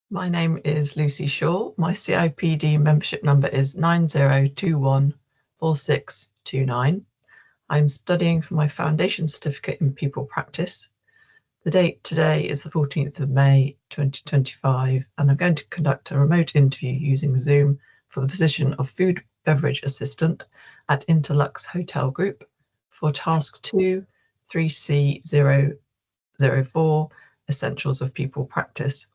My name is Lucy Shaw. My CIPD membership number is 90214629. I'm studying for my foundation certificate in people practice. The date today is the 14th of May 2025, and I'm going to conduct a remote interview using Zoom for the position of food beverage assistant at Interlux Hotel Group for task 2 3C004 Essentials of People Practice.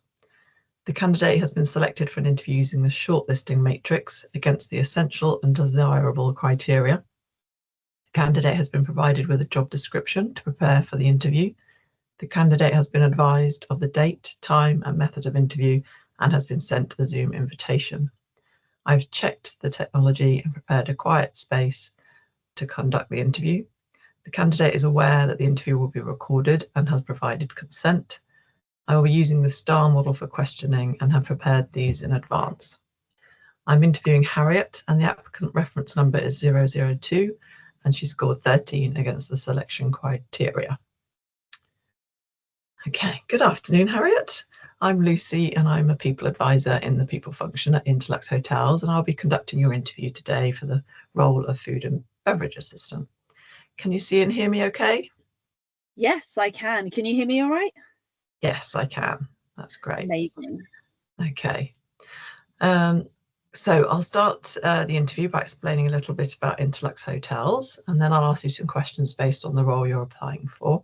The candidate has been selected for an interview using the shortlisting matrix against the essential and desirable criteria. The candidate has been provided with a job description to prepare for the interview. The candidate has been advised of the date, time, and method of interview and has been sent a Zoom invitation. I've checked the technology and prepared a quiet space to conduct the interview. The candidate is aware that the interview will be recorded and has provided consent. I will be using the STAR model for questioning and have prepared these in advance. I'm interviewing Harriet, and the applicant reference number is 002, and she scored 13 against the selection criteria. Okay, good afternoon, Harriet. I'm Lucy, and I'm a people advisor in the people function at Interlux Hotels, and I'll be conducting your interview today for the role of food and beverage assistant. Can you see and hear me okay? Yes, I can. Can you hear me all right? Yes, I can. That's great. Amazing. Okay. So I'll start the interview by explaining a little bit about Interlux Hotels, and then I'll ask you some questions based on the role you're applying for.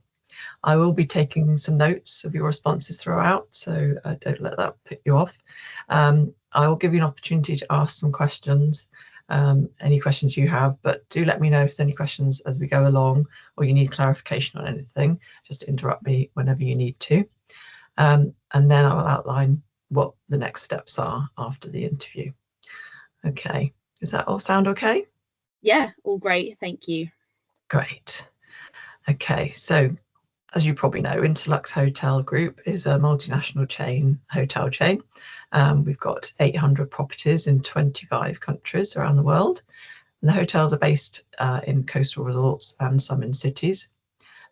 I will be taking some notes of your responses throughout, so don't let that put you off. I will give you an opportunity to ask some questions, any questions you have, but do let me know if there's any questions as we go along or you need clarification on anything. Just interrupt me whenever you need to. And then I will outline what the next steps are after the interview. Okay, does that all sound okay? Yeah, all great. Thank you. Great. Okay, so as you probably know, Interlux Hotel Group is a multinational hotel chain. We've got 800 properties in 25 countries around the world. And the hotels are based in coastal resorts and some in cities.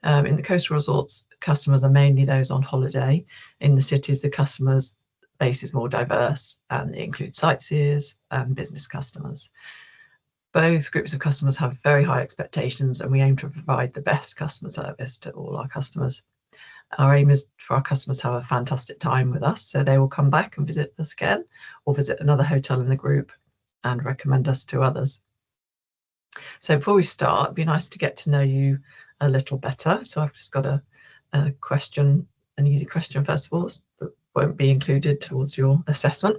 In the coastal resorts, customers are mainly those on holiday. In the cities, the customers base is more diverse and it includes sightseers and business customers. Both groups of customers have very high expectations, and we aim to provide the best customer service to all our customers. Our aim is for our customers to have a fantastic time with us, so they will come back and visit us again or visit another hotel in the group and recommend us to others. So before we start, it'd be nice to get to know you a little better. So I've just got a question, an easy question first of all, that won't be included towards your assessment.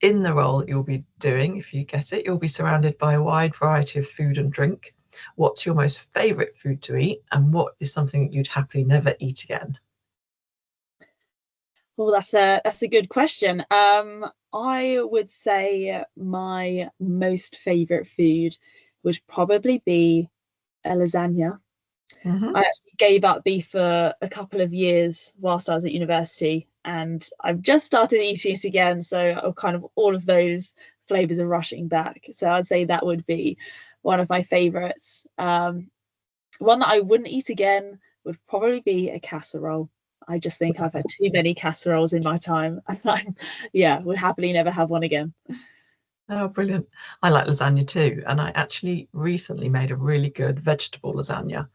In the role that you'll be doing, if you get it, you'll be surrounded by a wide variety of food and drink. What's your most favourite food to eat, and what is something that you'd happily never eat again? Well, that's a good question. I would say my most favourite food would probably be a lasagna. Mm-hmm. I actually gave up beef for a couple of years whilst I was at university, and I've just started eating it again. So kind of all of those flavours are rushing back. So I'd say that would be one of my favourites. One that I wouldn't eat again would probably be a casserole. I just think I've had too many casseroles in my time, and would happily never have one again. Oh, brilliant. I like lasagna too, and I actually recently made a really good vegetable lasagna.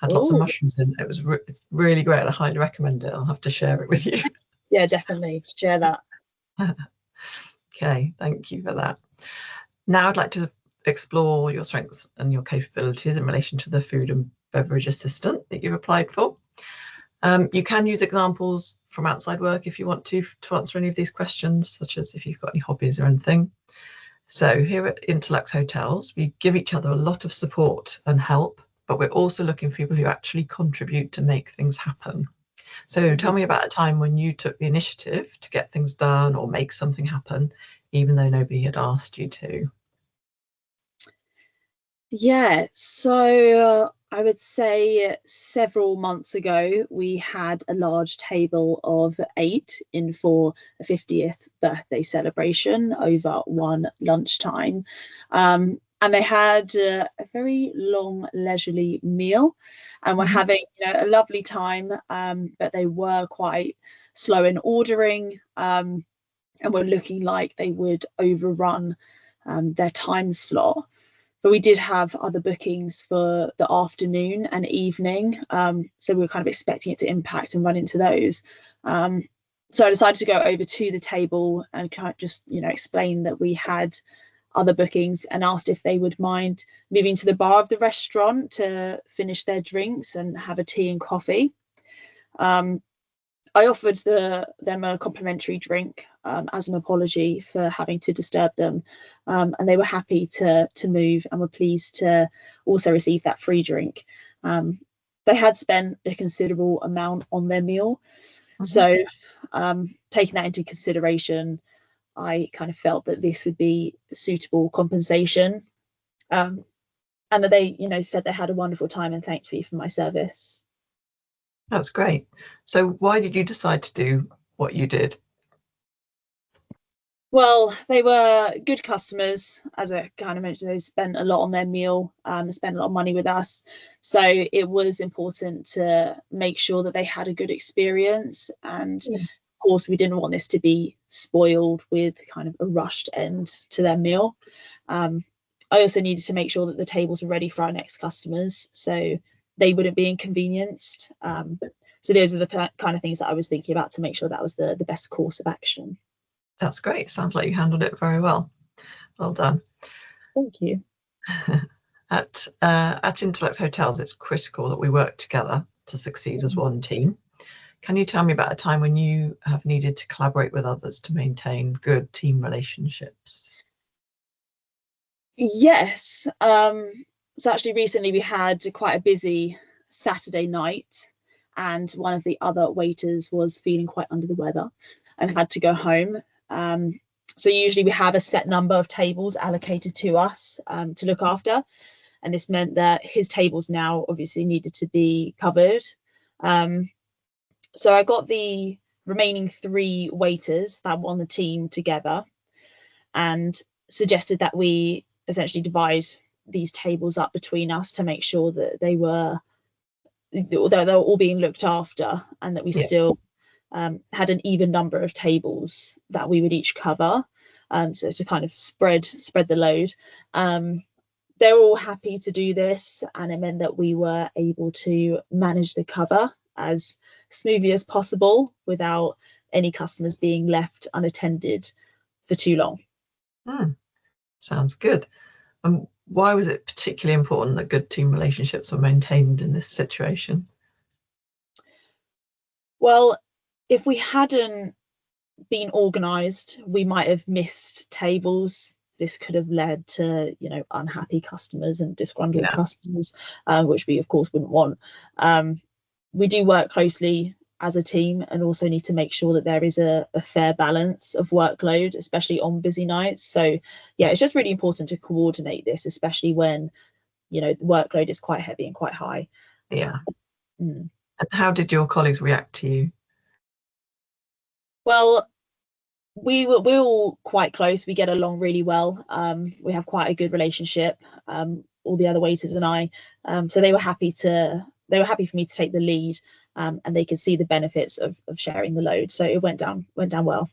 Had lots of mushrooms in it. It's really great. I highly recommend it. I'll have to share it with you. Yeah, definitely. Share that. Okay, thank you for that. Now I'd like to explore your strengths and your capabilities in relation to the food and beverage assistant that you've applied for. You can use examples from outside work if you want to answer any of these questions, such as if you've got any hobbies or anything. So here at Interlux Hotels, we give each other a lot of support and help, but we're also looking for people who actually contribute to make things happen. So tell me about a time when you took the initiative to get things done or make something happen, even though nobody had asked you to. Yeah, so I would say several months ago, we had a large table of 8 in for a 50th birthday celebration over one lunchtime. And they had a very long leisurely meal, and were Mhm. having a lovely time, but they were quite slow in ordering, and were looking like they would overrun their time slot. But we did have other bookings for the afternoon and evening, so we were kind of expecting it to impact and run into those. So I decided to go over to the table and kind of just explain that we had other bookings, and asked if they would mind moving to the bar of the restaurant to finish their drinks and have a tea and coffee. I offered them a complimentary drink, as an apology for having to disturb them, and they were happy to move and were pleased to also receive that free drink. They had spent a considerable amount on their meal, so taking that into consideration, I kind of felt that this would be suitable compensation, and that they said they had a wonderful time and thanked me for my service. That's great. So why did you decide to do what you did? Well, they were good customers, as I kind of mentioned. They spent a lot on their meal, they spent a lot of money with us, so it was important to make sure that they had a good experience. And Yeah. of course, we didn't want this to be spoiled with kind of a rushed end to their meal. I also needed to make sure that the tables were ready for our next customers, so they wouldn't be inconvenienced. So those are the kind of things that I was thinking about to make sure that was the best course of action. That's great. Sounds like you handled it very well. Well done. Thank you. At Interlux Hotels, it's critical that we work together to succeed as one team. Can you tell me about a time when you have needed to collaborate with others to maintain good team relationships? Yes. So actually recently we had quite a busy Saturday night, and one of the other waiters was feeling quite under the weather and had to go home. So usually we have a set number of tables allocated to us, to look after, and this meant that his tables now obviously needed to be covered. So I got the remaining 3 waiters that were on the team together and suggested that we essentially divide these tables up between us to make sure that they were all being looked after, and that we Yeah. still had an even number of tables that we would each cover, so to kind of spread the load. They were all happy to do this, and it meant that we were able to manage the cover as smoothly as possible without any customers being left unattended for too long. Sounds good. And why was it particularly important that good team relationships were maintained in this situation? Well, if we hadn't been organised, we might have missed tables. This could have led to, unhappy customers and disgruntled Yeah. customers, which we, of course, wouldn't want. We do work closely as a team, and also need to make sure that there is a fair balance of workload, especially on busy nights. So, yeah, it's just really important to coordinate this, especially when, the workload is quite heavy and quite high. Yeah. Mm. And how did your colleagues react to you? Well, we're all quite close. We get along really well. We have quite a good relationship. All the other waiters and I. So they were happy for me to take the lead, and they could see the benefits of sharing the load. So it went down well.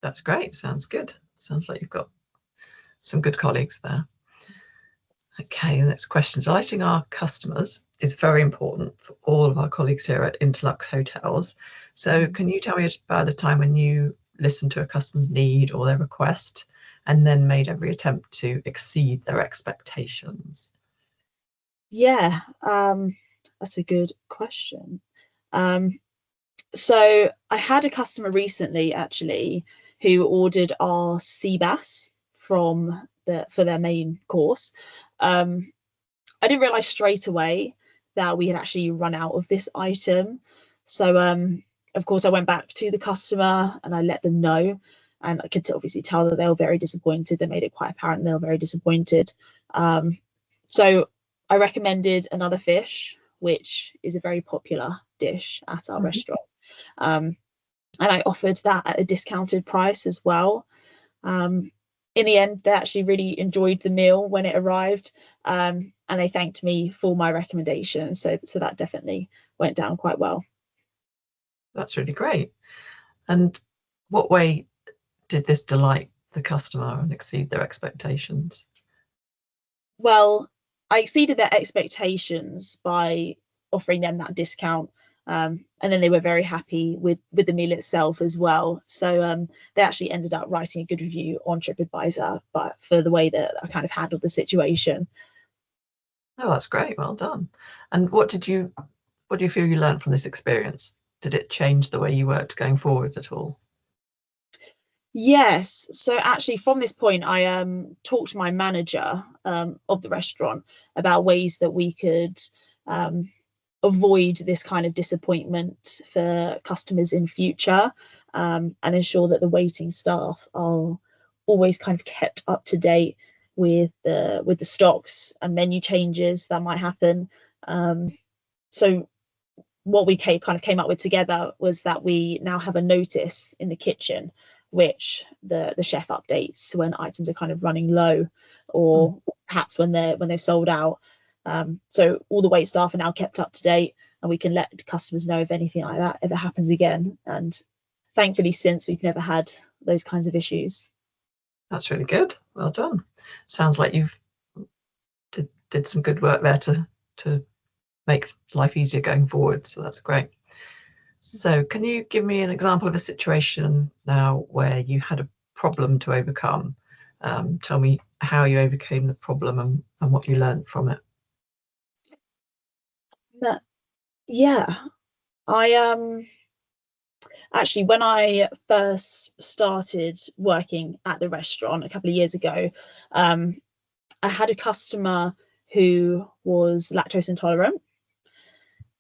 That's great. Sounds good. Sounds like you've got some good colleagues there. Okay, next question. Delighting our customers is very important for all of our colleagues here at Interlux Hotels. So can you tell me about a time when you listened to a customer's need or their request and then made every attempt to exceed their expectations? Yeah, that's a good question. So I had a customer recently, actually, who ordered our sea bass for their main course. I didn't realize straight away that we had actually run out of this item. So, of course, I went back to the customer and I let them know. And I could obviously tell that they were very disappointed. They made it quite apparent they were very disappointed. So I recommended another fish, which is a very popular dish at our restaurant. And I offered that at a discounted price as well. in the end, they actually really enjoyed the meal when it arrived, and they thanked me for my recommendation. So that definitely went down quite well. That's really great. And what way did this delight the customer and exceed their expectations? Well, I exceeded their expectations by offering them that discount. And then they were very happy with the meal itself as well. So they actually ended up writing a good review on TripAdvisor, but for the way that I kind of handled the situation. Oh, that's great. Well done. And what do you feel you learned from this experience? Did it change the way you worked going forward at all? Yes. So actually, from this point, I talked to my manager of the restaurant about ways that we could um, avoid this kind of disappointment for customers in future, and ensure that the waiting staff are always kind of kept up to date with the stocks and menu changes that might happen. So what we kind of came up with together was that we now have a notice in the kitchen which the chef updates when items are kind of running low, or perhaps when they've sold out. So all the wait staff are now kept up to date, and we can let customers know if anything like that ever happens again. And thankfully, since we've never had those kinds of issues. That's really good. Well done. Sounds like you've did some good work there to make life easier going forward. So that's great. So can you give me an example of a situation now where you had a problem to overcome? Tell me how you overcame the problem and what you learned from it. But yeah, I actually, when I first started working at the restaurant a couple of years ago, I had a customer who was lactose intolerant.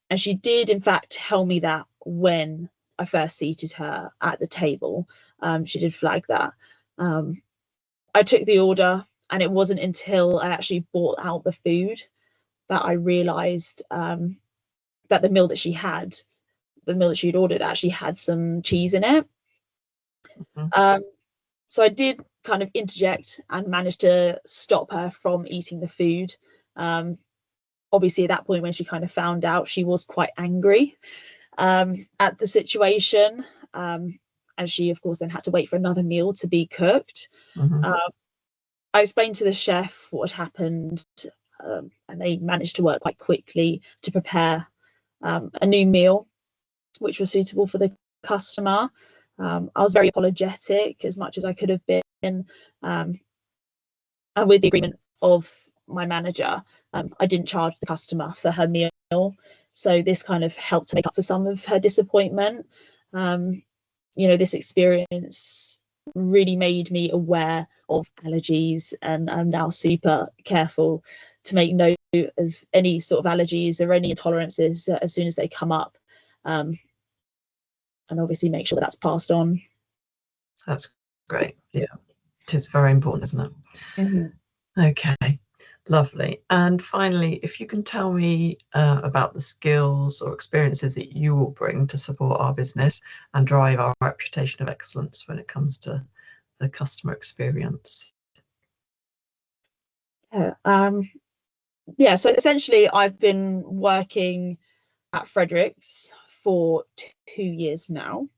And she did, in fact, tell me that when I first seated her at the table. She did flag that. I took the order, and it wasn't until I actually bought out the food that I realised that the meal that she'd ordered actually had some cheese in it. Mm-hmm. So I did kind of interject and managed to stop her from eating the food. Obviously, at that point, when she kind of found out, she was quite angry at the situation. And she, of course, then had to wait for another meal to be cooked. Mm-hmm. I explained to the chef what had happened, and they managed to work quite quickly to prepare a new meal, which was suitable for the customer. I was very apologetic as much as I could have been. And with the agreement of my manager, I didn't charge the customer for her meal. So this kind of helped to make up for some of her disappointment. This experience really made me aware of allergies, and I'm now super careful to make note of any sort of allergies or any intolerances as soon as they come up. And obviously make sure that's passed on. That's great. Yeah, it is very important, isn't it? Mm-hmm. Okay, lovely. And finally, if you can tell me about the skills or experiences that you will bring to support our business and drive our reputation of excellence when it comes to the customer experience. So essentially I've been working at Frederick's for 2 years now.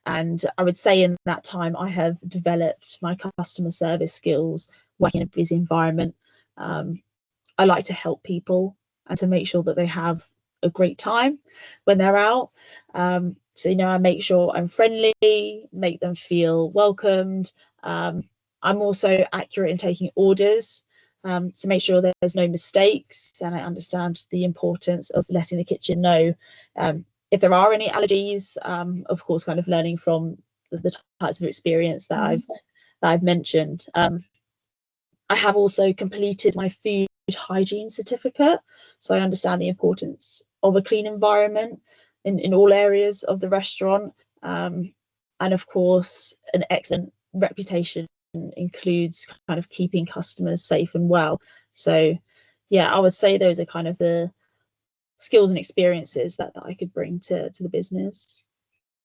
And I would say in that time, I have developed my customer service skills working in a busy environment. I like to help people and to make sure that they have a great time when they're out. So, I make sure I'm friendly, make them feel welcomed. I'm also accurate in taking orders to make sure there's no mistakes. And I understand the importance of letting the kitchen know if there are any allergies, of course, kind of learning from the types of experience that I've mentioned. I have also completed my food hygiene certificate, so I understand the importance of a clean environment in all areas of the restaurant. And of course, an excellent reputation includes kind of keeping customers safe and well. So yeah, I would say those are kind of the skills and experiences that I could bring to the business.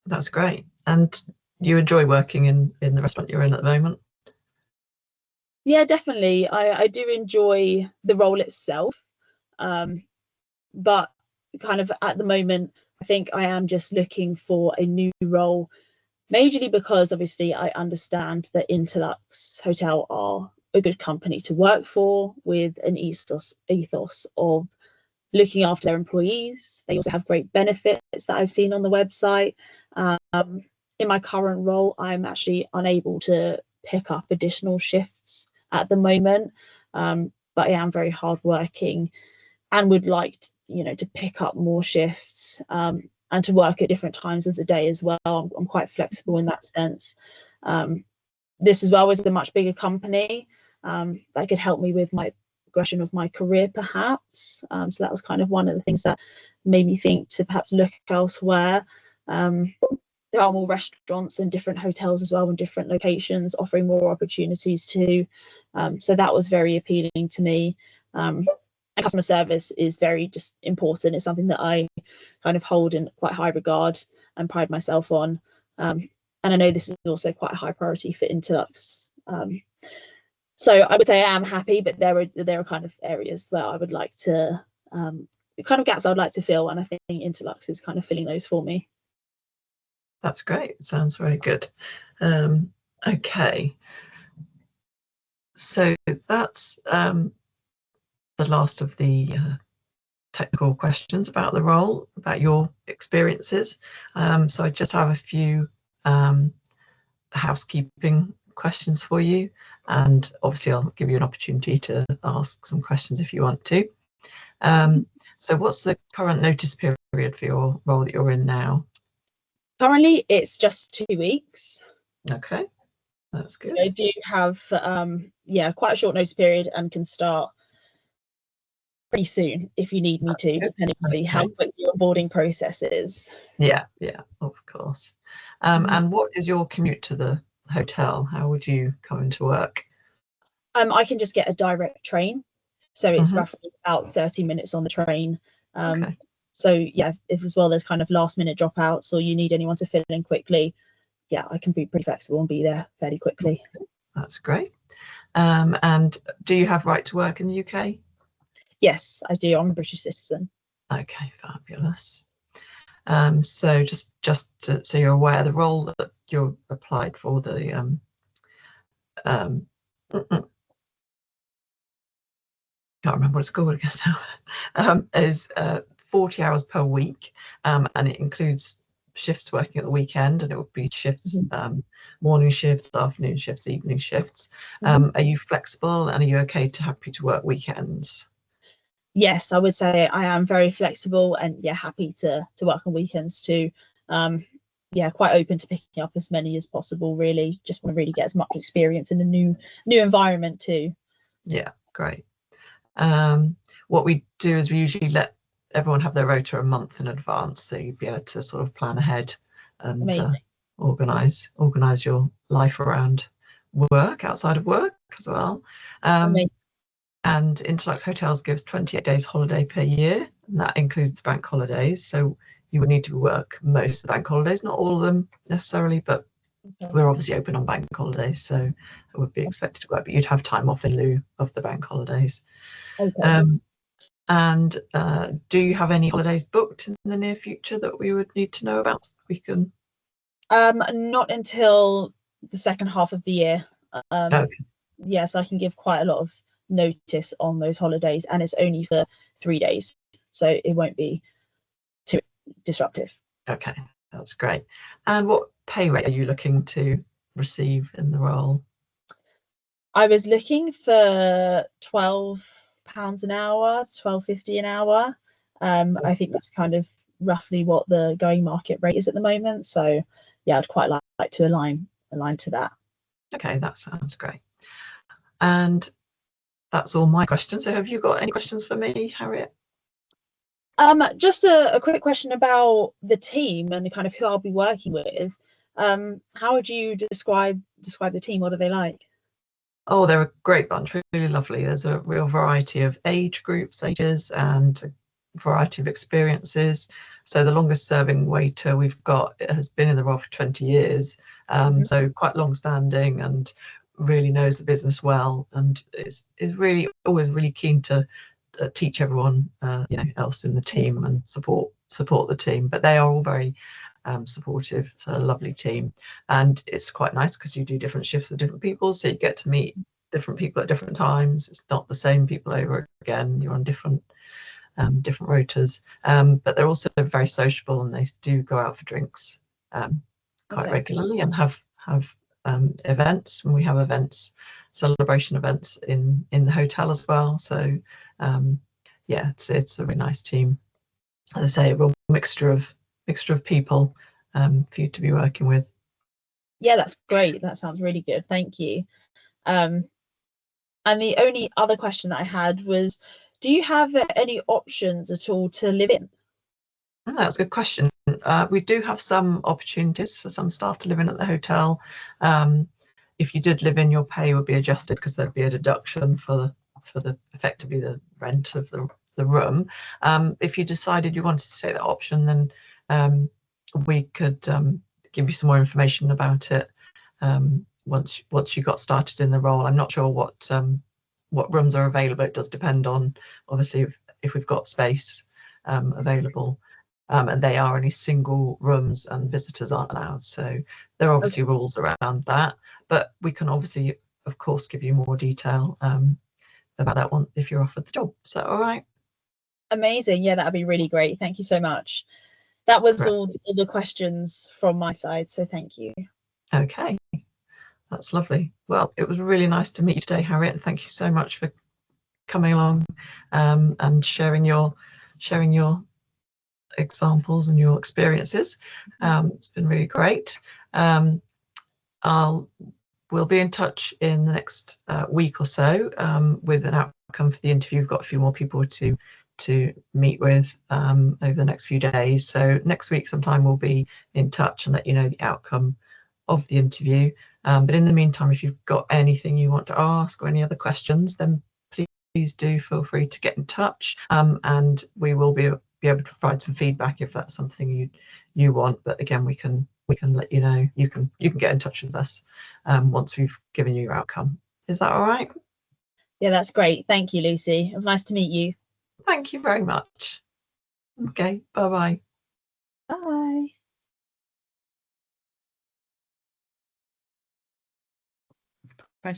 That's great. And you enjoy working in the restaurant you're in at the moment? Yeah, definitely. I do enjoy the role itself, but kind of at the moment, I think I am just looking for a new role, majorly because obviously I understand that Interlux Hotel are a good company to work for with an ethos of looking after their employees. They also have great benefits that I've seen on the website. In my current role, I'm actually unable to pick up additional shifts at the moment, but I am very hardworking and would like to pick up more shifts, and to work at different times of the day as well. I'm quite flexible in that sense. This as well is a much bigger company that could help me with my progression of my career, perhaps. So that was kind of one of the things that made me think to perhaps look elsewhere. There are more restaurants and different hotels as well in different locations, offering more opportunities too. So that was very appealing to me. And customer service is very just important. It's something that I kind of hold in quite high regard and pride myself on. And I know this is also quite a high priority for Interlux. So I would say I am happy, but there are kind of areas where I would like to, kind of gaps I would like to fill, and I think Interlux is kind of filling those for me. That's great. It sounds very good. Okay. So that's the last of the technical questions about the role, about your experiences. So I just have a few housekeeping questions for you, and obviously I'll give you an opportunity to ask some questions if you want to. So what's the current notice period for your role that you're in now? Currently, it's just 2 weeks. Okay, that's good. So I do have, quite a short notice period and can start pretty soon if you need me to, depending on how quick your onboarding process is. Yeah, of course. And what is your commute to the hotel? How would you come into work? I can just get a direct train, so it's roughly about 30 minutes on the train. Okay. So yeah, if as well there's kind of last minute dropouts or you need anyone to fill in quickly, yeah, I can be pretty flexible and be there fairly quickly. Okay. That's great. And do you have right to work in the UK? Yes, I do. I'm a British citizen. Okay, fabulous. So so you're aware, the role that you applied for, the can't remember what it's called again now, is 40 hours per week, and it includes shifts working at the weekend, and it would be shifts, morning shifts, afternoon shifts, evening shifts. Are you flexible, and are you happy to work weekends? Yes, I would say I am very flexible and happy to work on weekends too. Quite open to picking up as many as possible, really. Just want to really get as much experience in a new environment too. Yeah, great. What we do is we usually let everyone have their rota a month in advance, so you'd be able to sort of plan ahead and organize your life around work, outside of work as well. And Interlux Hotels gives 28 days holiday per year, and that includes bank holidays. So you would need to work most of the bank holidays, not all of them necessarily, but we're obviously open on bank holidays, so it would be expected to work, but you'd have time off in lieu of the bank holidays. And do you have any holidays booked in the near future that we would need to know about so we can? Not until the second half of the year. So I can give quite a lot of notice on those holidays, and it's only for 3 days, so it won't be too disruptive. Okay, that's great. And what pay rate are you looking to receive in the role? I was looking for £12 an hour, £12.50 an hour. I think that's kind of roughly what the going market rate is at the moment. So yeah, I'd quite like to align to that. Okay, that sounds great. And that's all my questions. So have you got any questions for me, Harriet? Just a quick question about the team and kind of who I'll be working with. How would you describe the team? What are they like? Oh, they're a great bunch, really lovely. There's a real variety of ages, and a variety of experiences. So the longest serving waiter we've got has been in the role for 20 years. So quite long standing and really knows the business well and is really always really keen to teach everyone else in the team and support the team. But they are all very supportive. It's a lovely team, and it's quite nice because you do different shifts with different people, so you get to meet different people at different times. It's not the same people over again. You're on different rotas, but they're also very sociable, and they do go out for drinks quite regularly and have events. And we have events, celebration events in the hotel as well. So yeah, it's a really nice team. As I say, a real mixture of people for you to be working with. Yeah, that's great. That sounds really good. Thank you. And the only other question that I had was, do you have any options at all to live in? Oh, that's a good question. We do have some opportunities for some staff to live in at the hotel. If you did live in, your pay would be adjusted because there'd be a deduction for the effectively the rent of the room. If you decided you wanted to take that option, then we could give you some more information about it once you got started in the role. I'm not sure what rooms are available. It does depend on obviously if we've got space available. And they are only single rooms and visitors aren't allowed. So there are obviously rules around that, but we can obviously, of course, give you more detail about that one if you're offered the job. Is that all right? Amazing. Yeah, that'd be really great. Thank you so much. That was all the questions from my side. So thank you. Okay, that's lovely. Well, it was really nice to meet you today, Harriet. Thank you so much for coming along and sharing your examples and your experiences. It's been really great. We'll be in touch in the next week or so with an outcome for the interview. We've got a few more people to meet with over the next few days. So next week sometime we'll be in touch and let you know the outcome of the interview. But in the meantime, if you've got anything you want to ask or any other questions, then please do feel free to get in touch, and we will be able to provide some feedback if that's something you want. But again, we can let you know. You can get in touch with us once we've given you your outcome. Is that all right? Yeah, that's great. Thank you, Lucy. It was nice to meet you. Thank you very much. Okay, bye-bye. Bye.